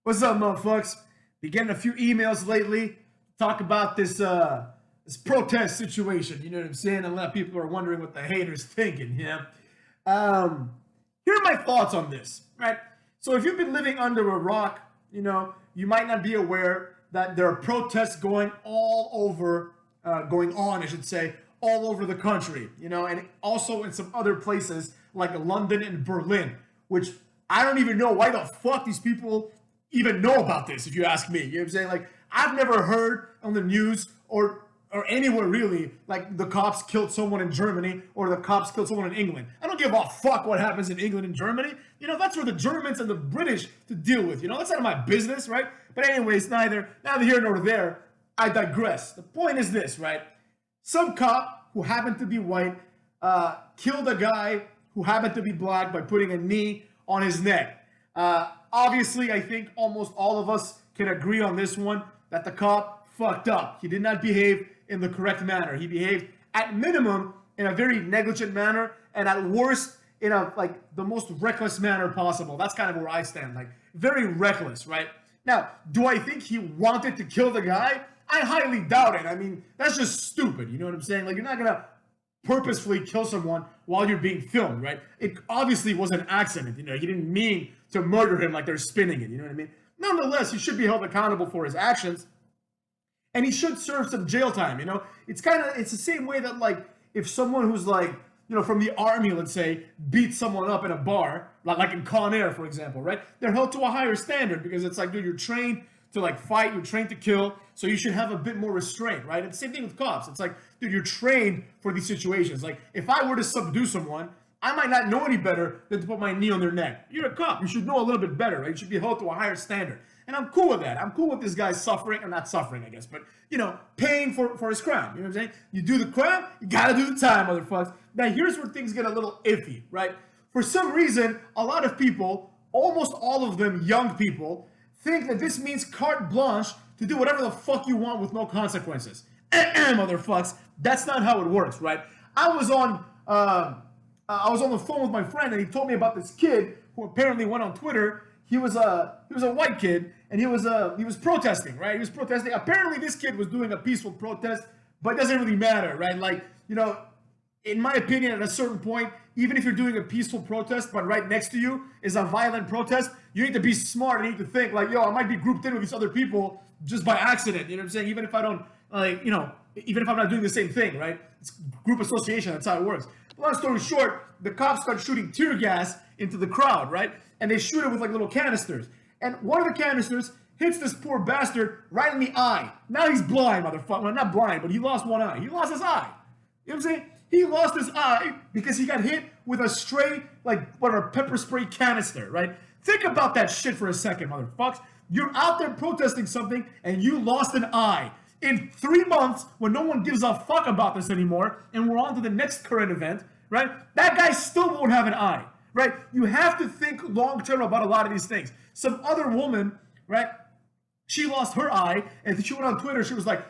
What's up, motherfuckers? Been getting a few emails lately. Talk about this protest situation. You know what I'm saying? A lot of people are wondering what the haters thinking. Yeah. Um, Here are my thoughts on this. Right. So if you've been living under a rock, you might not be aware that there are protests going all over, going on, I should say, all over the country. And also in some other places like London and Berlin, which I don't even know why the fuck these people even know about this, if you ask me. You know what I'm saying? Like, I've never heard on the news or anywhere really, like the cops killed someone in Germany or the cops killed someone in England. I don't give a fuck what happens in England and Germany. That's for the Germans and the British to deal with. That's none of my business, right? But anyways, neither here nor there. I digress. The point is this, right? Some cop who happened to be white killed a guy who happened to be black by putting a knee on his neck. Obviously, I think almost all of us can agree on this one, that the cop fucked up. He did not behave in the correct manner. He behaved, at minimum, in a very negligent manner, and at worst, in the most reckless manner possible. That's kind of where I stand, very reckless, right? Now, do I think he wanted to kill the guy? I highly doubt it. I mean, that's just stupid, you know what I'm saying? You're not gonna purposefully kill someone while you're being filmed, right? It obviously was an accident, he didn't mean to murder him like they're spinning it, you know what I mean? Nonetheless, he should be held accountable for his actions, and he should serve some jail time, It's the same way that, if someone who's from the army, let's say, beats someone up in a bar, like in Con Air, for example, right? They're held to a higher standard because it's dude, you're trained to fight, you're trained to kill, so you should have a bit more restraint, right? And same thing with cops. It's dude, you're trained for these situations. If I were to subdue someone, I might not know any better than to put my knee on their neck. You're a cop. You should know a little bit better, right? You should be held to a higher standard. And I'm cool with that. I'm cool with this guy suffering, or not suffering, I guess, but, paying for his crime. You know what I'm saying? You do the crime, you gotta do the time, motherfuckers. Now, here's where things get a little iffy, right? For some reason, a lot of people, almost all of them young people, think that this means carte blanche to do whatever the fuck you want with no consequences. Motherfuckers, that's not how it works, right? I was on the phone with my friend, and he told me about this kid who apparently went on Twitter. He was a white kid, and he was protesting, right? He was protesting. Apparently, this kid was doing a peaceful protest, but it doesn't really matter, right? In my opinion, at a certain point, even if you're doing a peaceful protest, but right next to you is a violent protest, you need to be smart. You need to think yo, I might be grouped in with these other people just by accident. You know what I'm saying? Even if I don't, even if I'm not doing the same thing, right? It's group association. That's how it works. Long story short, the cops start shooting tear gas into the crowd, right? And they shoot it with little canisters. And one of the canisters hits this poor bastard right in the eye. Now he's blind, motherfucker. Well, not blind, but he lost one eye. He lost his eye. You know what I'm saying? He lost his eye because he got hit with a stray, pepper spray canister, right? Think about that shit for a second, motherfuckers. You're out there protesting something and you lost an eye. In 3 months, when no one gives a fuck about this anymore, and we're on to the next current event, right? That guy still won't have an eye, right? You have to think long term about a lot of these things. Some other woman, right? She lost her eye, and she went on Twitter. She was like,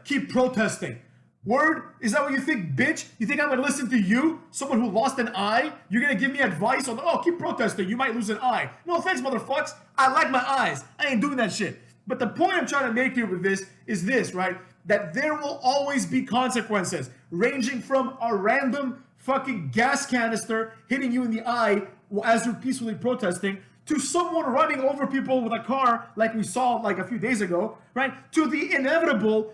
keep protesting. Word? Is that what you think, bitch? You think I'm gonna listen to you, someone who lost an eye? You're gonna give me advice on, keep protesting, you might lose an eye. No thanks, motherfuckers. I like my eyes. I ain't doing that shit. But the point I'm trying to make here with this is this, right? That there will always be consequences, ranging from a random fucking gas canister hitting you in the eye as you're peacefully protesting, to someone running over people with a car like we saw a few days ago, right? To the inevitable,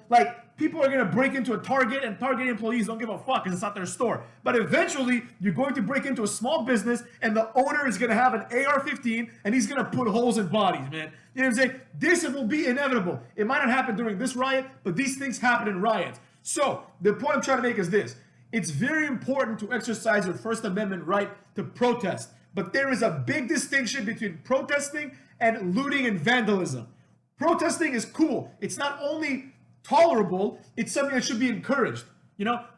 people are going to break into a Target, and Target employees don't give a fuck because it's not their store. But eventually, you're going to break into a small business, and the owner is going to have an AR-15, and he's going to put holes in bodies, man. You know what I'm saying? This will be inevitable. It might not happen during this riot, but these things happen in riots. So, the point I'm trying to make is this. It's very important to exercise your First Amendment right to protest. But there is a big distinction between protesting and looting and vandalism. Protesting is cool. It's not only tolerable, it's something that should be encouraged.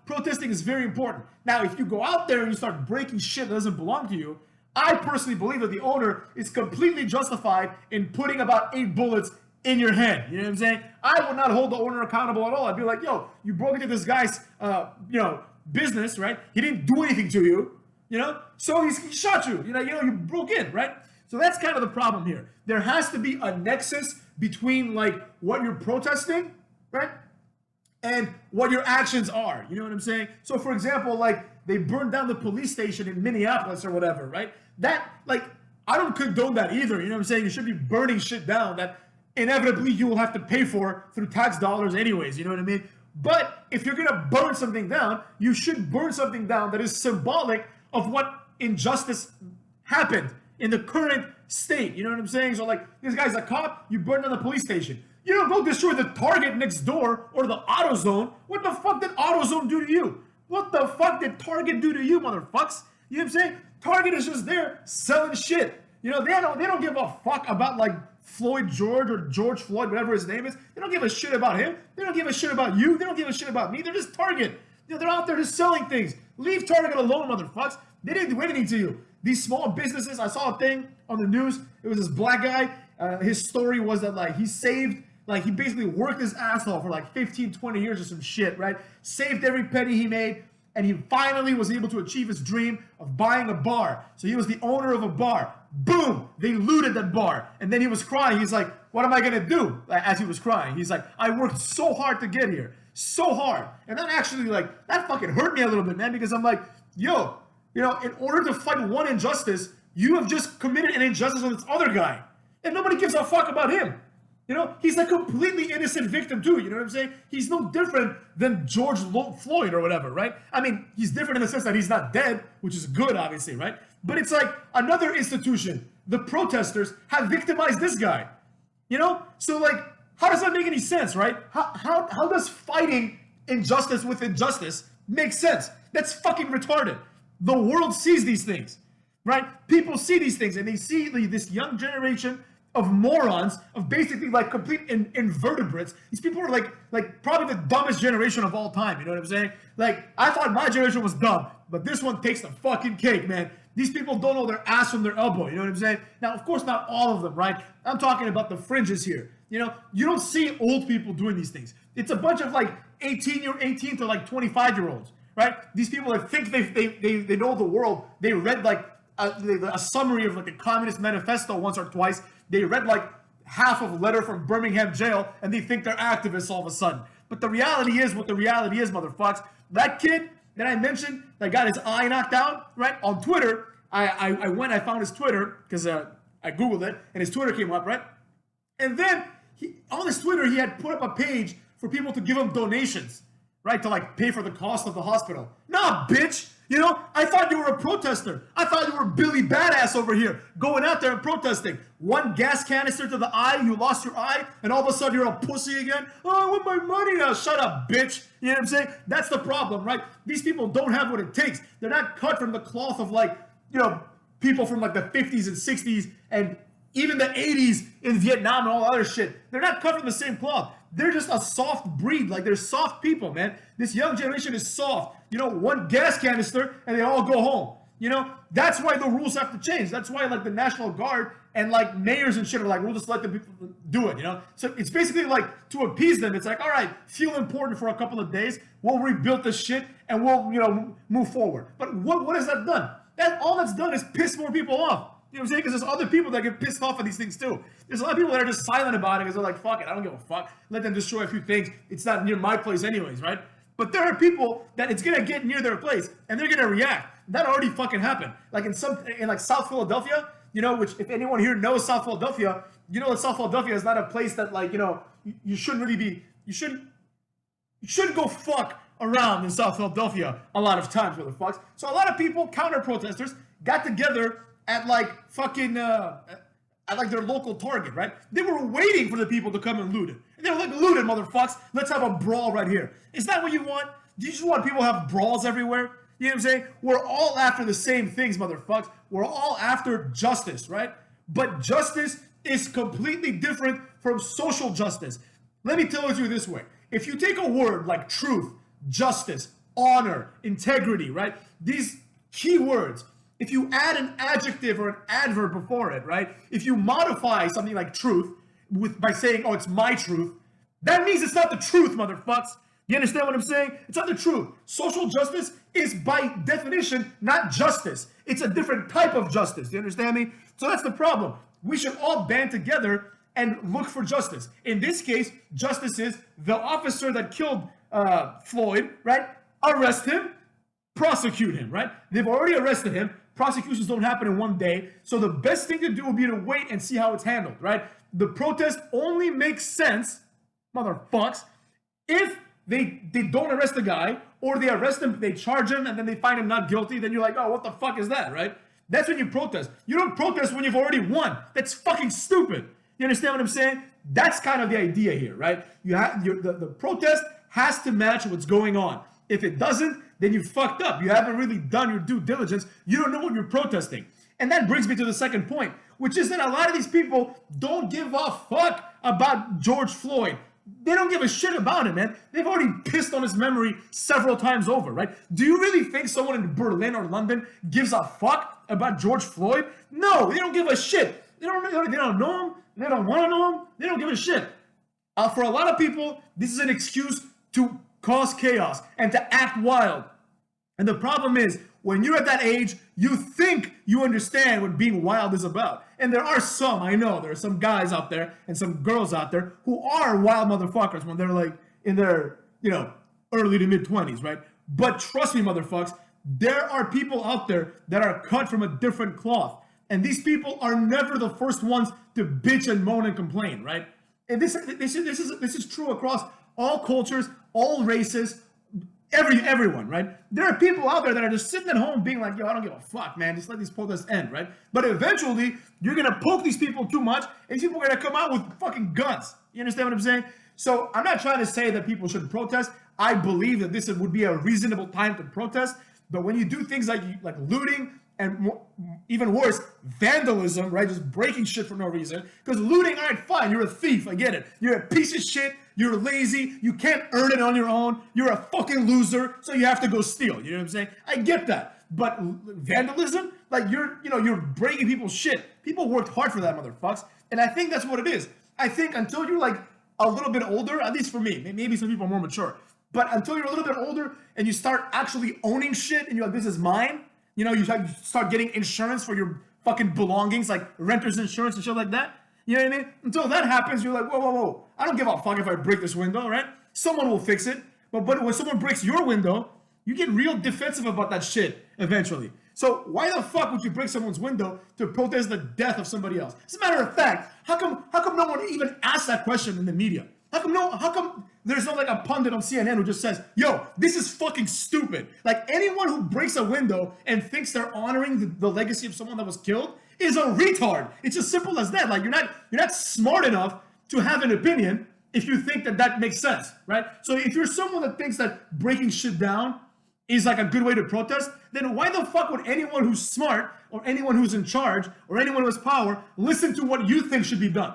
Protesting is very important. Now, if you go out there and you start breaking shit that doesn't belong to you, I personally believe that the owner is completely justified in putting about 8 bullets in your head. You know what I'm saying? I would not hold the owner accountable at all. I'd be like, yo, you broke into this guy's, business, right? He didn't do anything to you, so he shot you. You broke in, right? So that's kind of the problem here. There has to be a nexus between like what you're protesting, right? And what your actions are. You know what I'm saying? So for example, like they burned down the police station in Minneapolis or whatever, right? That, like, I don't condone that either. You know what I'm saying? You should be burning shit down that inevitably you will have to pay for through tax dollars anyways. You know what I mean? But if you're gonna burn something down, you should burn something down that is symbolic of what injustice happened in the current state. You know what I'm saying? So like, this guy's a cop, you burn down the police station. You don't go destroy the Target next door or the AutoZone. What the fuck did AutoZone do to you? What the fuck did Target do to you, motherfucks? You know what I'm saying? Target is just there selling shit. You know, they don't give a fuck about like Floyd George or George Floyd, whatever his name is. They don't give a shit about him. They don't give a shit about you. They don't give a shit about me. They're just Target. You know, they're out there just selling things. Leave Target alone, motherfucks. They didn't do anything to you. These small businesses, I saw a thing on the news. It was this black guy. His story was that like he saved, like he basically worked his ass off for like 15, 20 years or some shit, right? Saved every penny he made. And he finally was able to achieve his dream of buying a bar. So he was the owner of a bar. Boom! They looted that bar. And then he was crying. He's like, what am I going to do? Like, as he was crying. He's like, I worked so hard to get here. So hard. And that actually, like, that fucking hurt me a little bit, man. Because I'm like, yo, you know, in order to fight one injustice, you have just committed an injustice on this other guy. And nobody gives a fuck about him. You know, he's a completely innocent victim too, you know what I'm saying? He's no different than George Floyd or whatever, right? I mean, he's different in the sense that he's not dead, which is good, obviously, right? But it's like another institution. The protesters have victimized this guy, you know? So like, how does that make any sense, right? How does fighting injustice with injustice make sense? That's fucking retarded. The world sees these things, right? People see these things and they see this young generation of morons, of basically like complete invertebrates. These people are like probably the dumbest generation of all time, you know what I'm saying? Like, I thought my generation was dumb, but this one takes the fucking cake, man. These people don't know their ass from their elbow, you know what I'm saying? Now, of course, not all of them, right? I'm talking about the fringes here. You know, you don't see old people doing these things. It's a bunch of like 18 to like 25-year-olds, right? These people that think they know the world. They read like a summary of like a communist manifesto once or twice. They read like half of a letter from Birmingham jail and they think they're activists all of a sudden. But the reality is what the reality is, motherfuckers. That kid that I mentioned that got his eye knocked out, right, on Twitter, I found his Twitter because I Googled it and his Twitter came up, right? And then on his Twitter, he had put up a page for people to give him donations, right, to like pay for the cost of the hospital. Nah, bitch. You know, I thought you were a protester. I thought you were Billy Badass over here, going out there and protesting. One gas canister to the eye, you lost your eye, and all of a sudden you're a pussy again. Oh, I want my money now. Shut up, bitch. You know what I'm saying? That's the problem, right? These people don't have what it takes. They're not cut from the cloth of like, you know, people from like the 50s and 60s and even the 80s in Vietnam and all other shit. They're not cut from the same cloth. They're just a soft breed. Like, they're soft people, man. This young generation is soft. You know, one gas canister and they all go home. You know, that's why the rules have to change. That's why like the National Guard and like mayors and shit are like, we'll just let the people do it, you know? So it's basically like to appease them. It's like, all right, feel important for a couple of days. We'll rebuild this shit and we'll, you know, move forward. But what has that done? All that's done is piss more people off. You know what I'm saying? Because there's other people that get pissed off at these things too. There's a lot of people that are just silent about it because they're like, fuck it, I don't give a fuck. Let them destroy a few things. It's not near my place anyways, right? But there are people that it's gonna get near their place and they're gonna react. That already fucking happened. Like in like South Philadelphia, you know, which if anyone here knows South Philadelphia, you know that South Philadelphia is not a place that like, you know, you shouldn't really be, you shouldn't go fuck around in South Philadelphia a lot of times, motherfuckers. So a lot of people, counter protesters, got together at like fucking at like their local Target, right? They were waiting for the people to come and loot it. And they were like, loot it, motherfuckers. Let's have a brawl right here. Is that what you want? Do you just want people to have brawls everywhere? You know what I'm saying? We're all after the same things, motherfuckers. We're all after justice, right? But justice is completely different from social justice. Let me tell it to you this way. If you take a word like truth, justice, honor, integrity, right? These key words, if you add an adjective or an adverb before it, right? If you modify something like truth by saying, oh, it's my truth, that means it's not the truth, motherfuckers. You understand what I'm saying? It's not the truth. Social justice is by definition not justice. It's a different type of justice. You understand me? So that's the problem. We should all band together and look for justice. In this case, justice is the officer that killed Floyd, right? Arrest him, prosecute him, right? They've already arrested him. Prosecutions don't happen in one day. So the best thing to do would be to wait and see how it's handled, right? The protest only makes sense, motherfucks, if they don't arrest the guy, or they arrest him, they charge him, and then they find him not guilty. Then you're like, oh, what the fuck is that, right? That's when you protest. You don't protest when you've already won. That's fucking stupid. You understand what I'm saying? That's kind of the idea here, right? You have the protest has to match what's going on. If it doesn't, then you fucked up. You haven't really done your due diligence. You don't know what you're protesting. And that brings me to the second point, which is that a lot of these people don't give a fuck about George Floyd. They don't give a shit about him, man. They've already pissed on his memory several times over, right? Do you really think someone in Berlin or London gives a fuck about George Floyd? No, they don't give a shit. They don't know him. They don't want to know him. They don't give a shit. For a lot of people, this is an excuse to cause chaos and to act wild. And the problem is, when you're at that age, you think you understand what being wild is about. And there are some, I know, there are some guys out there and some girls out there who are wild motherfuckers when they're like in their, early to mid 20s, right? But trust me, motherfuckers, there are people out there that are cut from a different cloth. And these people are never the first ones to bitch and moan and complain, right? And this is true across all cultures, all races, everyone, right? There are people out there that are just sitting at home being like, yo, I don't give a fuck, man. Just let these protests end, right? But eventually, you're going to poke these people too much, and these people are going to come out with fucking guns. You understand what I'm saying? So I'm not trying to say that people shouldn't protest. I believe that this would be a reasonable time to protest. But when you do things like looting and even worse, vandalism, right? Just breaking shit for no reason. Because looting, all right, fine. You're a thief. I get it. You're a piece of shit. You're lazy. You can't earn it on your own. You're a fucking loser. So you have to go steal. You know what I'm saying? I get that. But vandalism, like you're breaking people's shit. People worked hard for that, motherfuckers. And I think that's what it is. I think until you're like a little bit older, at least for me, maybe some people are more mature, but until you're a little bit older and you start actually owning shit and you're like, this is mine, you start getting insurance for your fucking belongings, like renter's insurance and shit like that. You know what I mean? Until that happens, you're like, whoa. I don't give a fuck if I break this window, right? Someone will fix it. But when someone breaks your window, you get real defensive about that shit eventually. So why the fuck would you break someone's window to protest the death of somebody else? As a matter of fact, how come no one even asked that question in the media? How come there's not like a pundit on CNN who just says, yo, this is fucking stupid. Like anyone who breaks a window and thinks they're honoring the legacy of someone that was killed is a retard. It's as simple as that. Like you're not smart enough to have an opinion if you think that makes sense, right? So if you're someone that thinks that breaking shit down is like a good way to protest, then why the fuck would anyone who's smart or anyone who's in charge or anyone who has power listen to what you think should be done?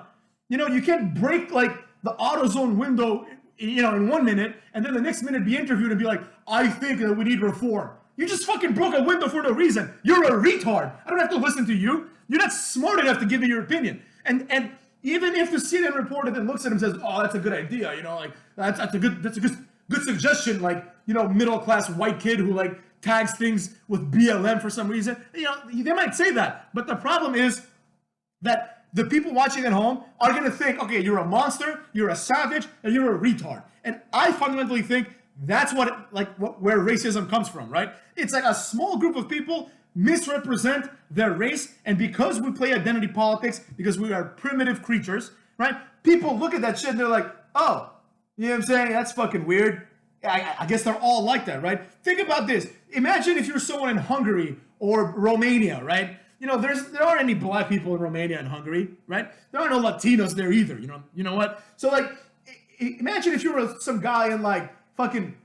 You can't break like the AutoZone window, in 1 minute, and then the next minute be interviewed and be like, I think that we need reform. You just fucking broke a window for no reason. You're a retard. I don't have to listen to you. You're not smart enough to give me your opinion. And even if the CNN reporter then looks at him and says, oh, that's a good idea, like that's a good suggestion, like, middle class white kid who like tags things with BLM for some reason, they might say that. But the problem is that the people watching at home are going to think, okay, you're a monster, you're a savage, and you're a retard. And I fundamentally think that's where racism comes from, right? It's like a small group of people misrepresent their race, and because we play identity politics, because we are primitive creatures, right? People look at that shit and they're like, oh, you know what I'm saying? That's fucking weird. I guess they're all like that, right? Think about this. Imagine if you're someone in Hungary or Romania, right? There aren't any black people in Romania and Hungary, right? There are no Latinos there either, you know what? So like, imagine if you were some guy in like fucking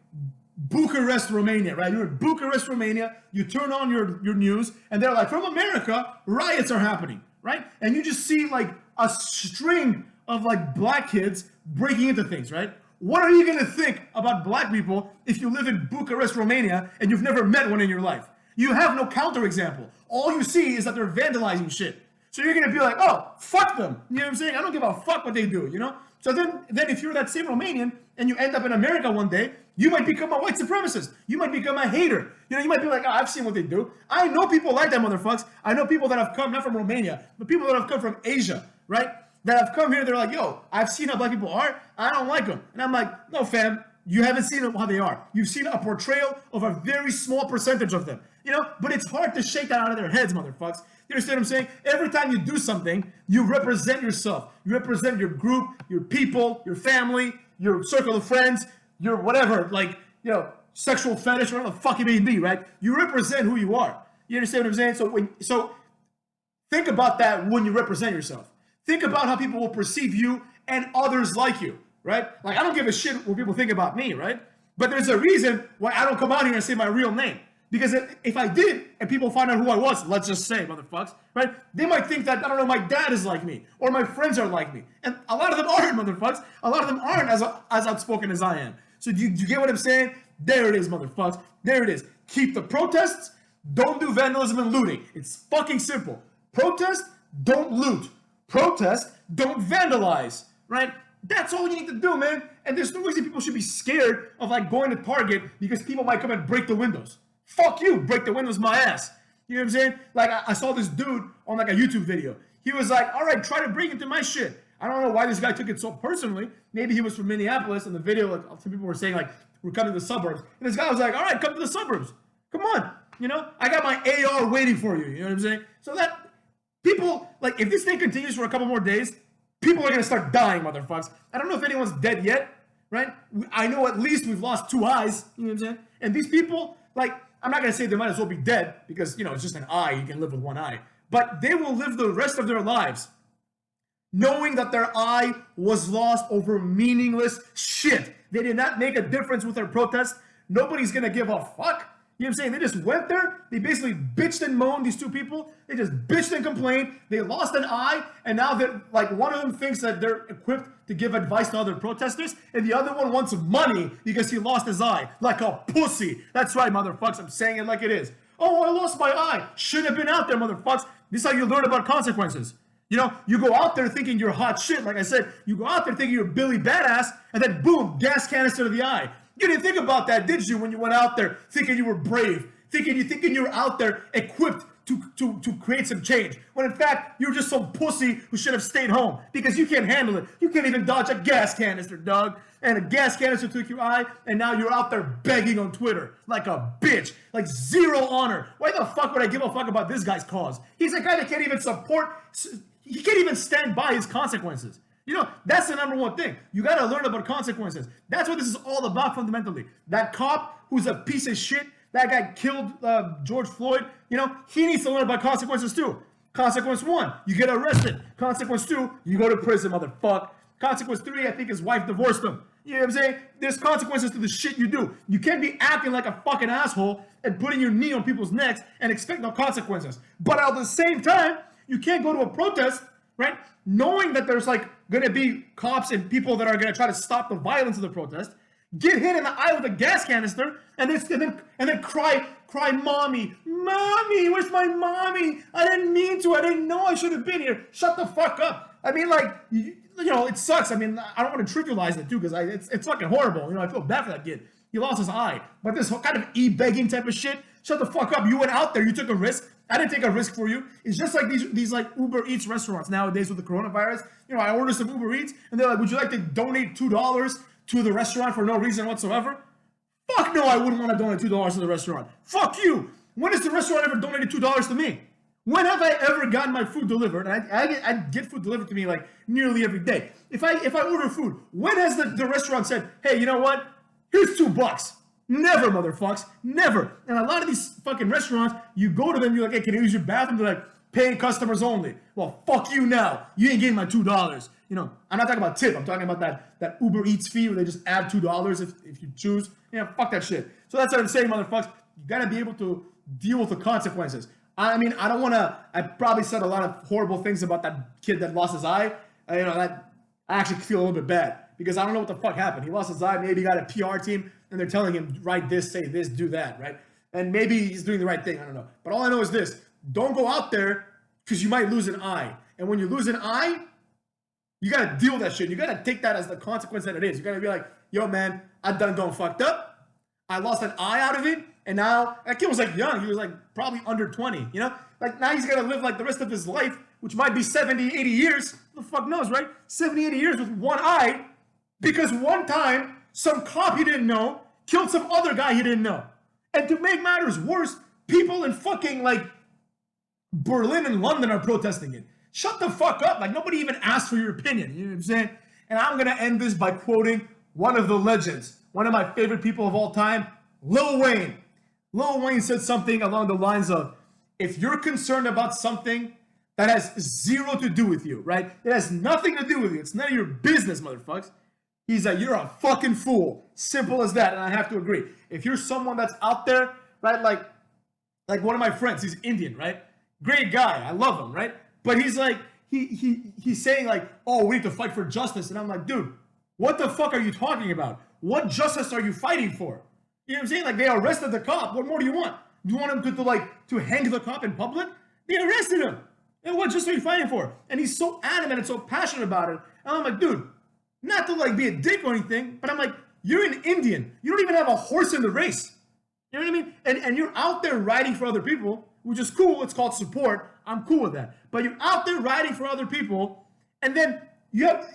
Bucharest, Romania, right? You're in Bucharest, Romania, you turn on your news, and they're like, from America, riots are happening, right? And you just see like a string of like black kids breaking into things, right? What are you gonna think about black people if you live in Bucharest, Romania, and you've never met one in your life? You have no counterexample. All you see is that they're vandalizing shit. So you're going to be like, oh, fuck them. You know what I'm saying? I don't give a fuck what they do, So then if you're that same Romanian and you end up in America one day You might become a white supremacist. You might become a hater. You know, you might be like, oh, I've seen what they do. I know people like that, motherfuckers. I know people that have come, not from Romania, but people that have come from Asia, right? That have come here, they're like, yo, I've seen how black people are. I don't like them. And I'm like, no, fam, you haven't seen how they are. You've seen a portrayal of a very small percentage of them. You know, but it's hard to shake that out of their heads, motherfuckers. You understand what I'm saying? Every time you do something, you represent yourself. You represent your group, your people, your family, your circle of friends, your whatever, like, you know, sexual fetish, whatever the fuck it may be, right? You represent who you are. You understand what I'm saying? So think about that when you represent yourself. Think about how people will perceive you and others like you, right? Like, I don't give a shit what people think about me, right? But there's a reason why I don't come out here and say my real name. Because if I did, and people find out who I was, let's just say, motherfuckers, right? They might think that, I don't know, my dad is like me, or my friends are like me. And a lot of them aren't, motherfuckers. A lot of them aren't as outspoken as I am. So do you get what I'm saying? There it is, motherfuckers. There it is. Keep the protests. Don't do vandalism and looting. It's fucking simple. Protest, don't loot. Protest, don't vandalize, right? That's all you need to do, man. And there's no reason people should be scared of, like, going to Target because people might come and break the windows. Fuck you, break the windows my ass. You know what I'm saying? Like, I saw this dude on, like, a YouTube video. He was like, all right, try to break into my shit. I don't know why this guy took it so personally. Maybe he was from Minneapolis, and the video, like, some people were saying, like, we're coming to the suburbs. And this guy was like, all right, come to the suburbs. Come on. You know, I got my AR waiting for you. You know what I'm saying? So that people, like, if this thing continues for a couple more days, people are going to start dying, motherfuckers. I don't know if anyone's dead yet, right? I know at least we've lost 2 eyes. You know what I'm saying? And these people, like, I'm not going to say they might as well be dead because, you know, it's just an eye. You can live with 1 eye. But they will live the rest of their lives knowing that their eye was lost over meaningless shit. They did not make a difference with their protest. Nobody's going to give a fuck. You know what I'm saying? They just went there. They basically bitched and moaned, these 2 people. They just bitched and complained. They lost an eye. And now they're, like, one of them thinks that they're equipped to give advice to other protesters. And the other one wants money because he lost his eye. Like a pussy. That's right, motherfuckers. I'm saying it like it is. Oh, I lost my eye. Shouldn't have been out there, motherfuckers. This is how you learn about consequences. You know, you go out there thinking you're hot shit. Like I said, you go out there thinking you're Billy Badass. And then boom, gas canister to the eye. You didn't think about that, did you, when you went out there thinking you were brave, thinking you were out there equipped to create some change, when in fact you're just some pussy who should have stayed home because you can't handle it. You can't even dodge a gas canister, dog. And a gas canister took your eye, and now you're out there begging on Twitter like a bitch, like zero honor. Why the fuck would I give a fuck about this guy's cause? He's a guy that can't even he can't even stand by his consequences. You know, that's the number one thing. You got to learn about consequences. That's what this is all about fundamentally. That cop who's a piece of shit, that guy killed George Floyd, you know, he needs to learn about consequences too. Consequence 1, you get arrested. Consequence 2, you go to prison, motherfucker. Consequence 3, I think his wife divorced him. You know what I'm saying? There's consequences to the shit you do. You can't be acting like a fucking asshole and putting your knee on people's necks and expect no consequences. But at the same time, you can't go to a protest, right, knowing that there's, like, going to be cops and people that are going to try to stop the violence of the protest, get hit in the eye with a gas canister, and then cry, mommy, where's my mommy? I didn't mean to. I didn't know I should have been here. Shut the fuck up. I mean, like, you know, it sucks. I mean, I don't want to trivialize it, too, because it's fucking horrible. You know, I feel bad for that kid. He lost his eye. But this kind of e-begging type of shit, shut the fuck up. You went out there. You took a risk. I didn't take a risk for you. It's just like these like Uber Eats restaurants nowadays with the coronavirus. You know, I order some Uber Eats, and they're like, would you like to donate $2 to the restaurant for no reason whatsoever? Fuck no, I wouldn't want to donate $2 to the restaurant. Fuck you. When has the restaurant ever donated $2 to me? When have I ever gotten my food delivered? And I get food delivered to me like nearly every day. If I order food, when has the restaurant said, hey, you know what? Here's $2. Never, motherfuckers. Never. And a lot of these fucking restaurants, you go to them, you're like, hey, can I use your bathroom? They're like, paying customers only. Well, fuck you now. You ain't getting my $2. You know, I'm not talking about tip. I'm talking about that Uber Eats fee where they just add $2 if you choose. Yeah, fuck that shit. So that's what I'm saying, motherfuckers. You gotta be able to deal with the consequences. I mean, I don't want to. I probably said a lot of horrible things about that kid that lost his eye. You know, that I actually feel a little bit bad because I don't know what the fuck happened. He lost his eye. Maybe he got a PR team and they're telling him, write this, say this, do that, right? And maybe he's doing the right thing. I don't know. But all I know is this. Don't go out there because you might lose an eye. And when you lose an eye, You gotta deal with that shit. You gotta take that as the consequence that it is. You gotta be like, yo, man, I done gone fucked up. I lost an eye out of it, and now that kid was like young. He was like probably under 20. You know, like now he's gonna live like the rest of his life, which might be 70, 80 years. Who the fuck knows, right? 70, 80 years with one eye, because one time some cop he didn't know killed some other guy he didn't know. And to make matters worse, people in fucking like Berlin and London are protesting it. Shut the fuck up. Like, nobody even asked for your opinion. You know what I'm saying? And I'm going to end this by quoting one of the legends, one of my favorite people of all time, Lil Wayne. Lil Wayne said something along the lines of, if you're concerned about something that has zero to do with you, right? It has nothing to do with you. It's none of your business, motherfuckers. He's like, you're a fucking fool. Simple as that. And I have to agree. If you're someone that's out there, right? Like one of my friends, he's Indian, right? Great guy. I love him, right? But he's like, he's saying like, oh, we need to fight for justice. And I'm like, dude, what the fuck are you talking about? What justice are you fighting for? You know what I'm saying? Like, they arrested the cop. What more do you want? Do you want him to hang the cop in public? They arrested him. And what justice are you fighting for? And he's so adamant and so passionate about it. And I'm like, dude, not to like be a dick or anything, but I'm like, you're an Indian. You don't even have a horse in the race. You know what I mean? And you're out there riding for other people, which is cool. It's called support. I'm cool with that. But you're out there riding for other people, and then you have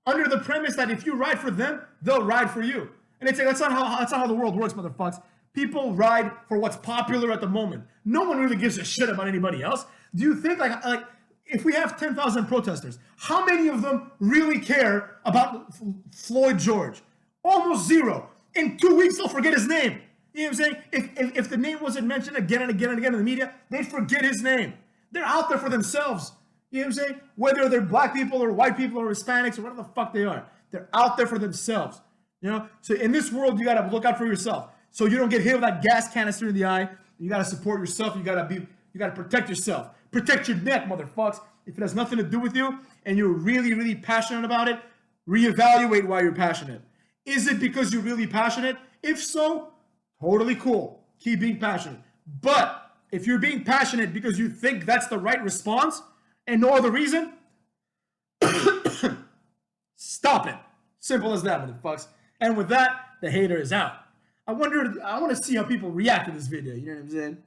under the premise that if you ride for them, they'll ride for you. And it's like, that's not how the world works, motherfuckers. People ride for what's popular at the moment. No one really gives a shit about anybody else. Do you think like if we have 10,000 protesters, how many of them really care about Floyd George? Almost zero. In 2 weeks, they'll forget his name. You know what I'm saying? If the name wasn't mentioned again and again and again in the media, they'd forget his name. They're out there for themselves. You know what I'm saying? Whether they're black people or white people or Hispanics or whatever the fuck they are. They're out there for themselves. You know? So in this world, you got to look out for yourself. So you don't get hit with that gas canister in the eye. You got to support yourself. You got to protect yourself. Protect your neck, motherfuckers. If it has nothing to do with you and you're really, really passionate about it, reevaluate why you're passionate. Is it because you're really passionate? If so, totally cool. Keep being passionate. But if you're being passionate because you think that's the right response and no other reason, stop it. Simple as that, motherfuckers. And with that, the hater is out. I want to see how people react to this video. You know what I'm saying?